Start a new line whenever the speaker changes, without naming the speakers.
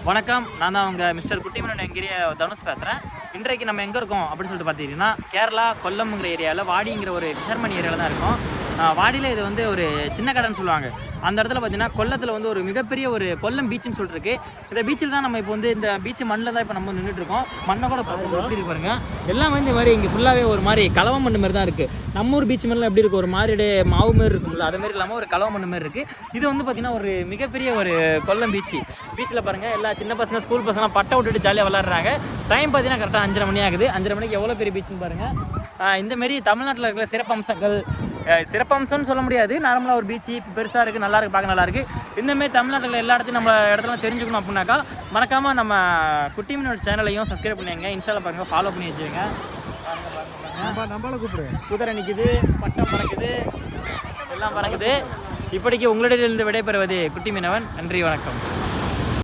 வணக்கம், நான் தான் உங்கள் மிஸ்டர் குட்டிமனன் எங்கிரிய தனுஷ் பேசுகிறேன். இன்றைக்கு நம்ம எங்கே இருக்கோம் அப்படின்னு சொல்லிட்டு பார்த்தீங்கன்னா, கேரளா கொல்லம்ங்கிற ஏரியாவில் வாடிங்கிற ஒரு ஃபிஷர்மன் ஏரியாவில் தான் இருக்கோம். வாடியில் இது வந்து ஒரு சின்ன கடைன்னு சொல்லுவாங்க. அந்த இடத்துல பார்த்தீங்கன்னா கொல்லத்தில் வந்து ஒரு மிகப்பெரிய ஒரு கொல்லம் பீச்சுன்னு சொல்லிட்டு இருக்கு. இந்த பீச்சில் தான் நம்ம இப்போ வந்து இந்த பீச் மண்ணில் தான் இப்போ நம்ம நின்றுட்டு இருக்கோம். மண்ணை கூட எப்படி இருக்கு பாருங்க. எல்லாம் வந்து இந்த மாதிரி இங்கே ஃபுல்லாகவே ஒரு மாதிரி கலவை மண் மாதிரி தான் இருக்குது. நம்ம ஊர் பீச் மண்ணில் எப்படி இருக்குது, ஒரு மாதிரி மாவு மாரி இருக்கும்ல, அது மாதிரி இல்லாமல் ஒரு கலவை மண் மாதிரி இருக்குது. இது வந்து பார்த்தீங்கன்னா ஒரு மிகப்பெரிய ஒரு கொல்லம் பீச்சில் பாருங்கள், எல்லா சின்ன பசங்க ஸ்கூல் பசங்களாம் பட்டை விட்டுட்டு ஜாலியாக விளாட்றாங்க. டைம் பார்த்தீங்கன்னா கரெக்டாக 5:30 மணி ஆகுது. 5:30 மணிக்கு எவ்வளோ பெரிய பீச்சுன்னு பாருங்கள். இந்தமாரி தமிழ்நாட்டில் இருக்கிற சிறப்பம்சம்னு சொல்ல முடியாது. நார்மலாக ஒரு பீச்சு பெருசாக இருக்குது, நல்லா இருக்குது, பார்க்க நல்லா இருக்குது. இந்தமாரி தமிழ்நாட்டில் எல்லா இடத்தையும் நம்ம இடத்துல தெரிஞ்சுக்கணும் அப்படின்னாக்கா மறக்காமல் நம்ம குட்டிமனோட சேனலையும் சப்ஸ்கிரைப் பண்ணிங்க. இன்ஸ்டாவில் பாருங்கள், ஃபாலோ பண்ணி வச்சுருங்க.
நம்மளை கூப்பிடு.
குதிரை நிற்குது, பட்டம் பறக்குது, எல்லாம் பறக்குது. இப்படிக்கு உங்களிடத்திலிருந்து விடைபெறுவது குட்டி மீனவன். நன்றி, வணக்கம்.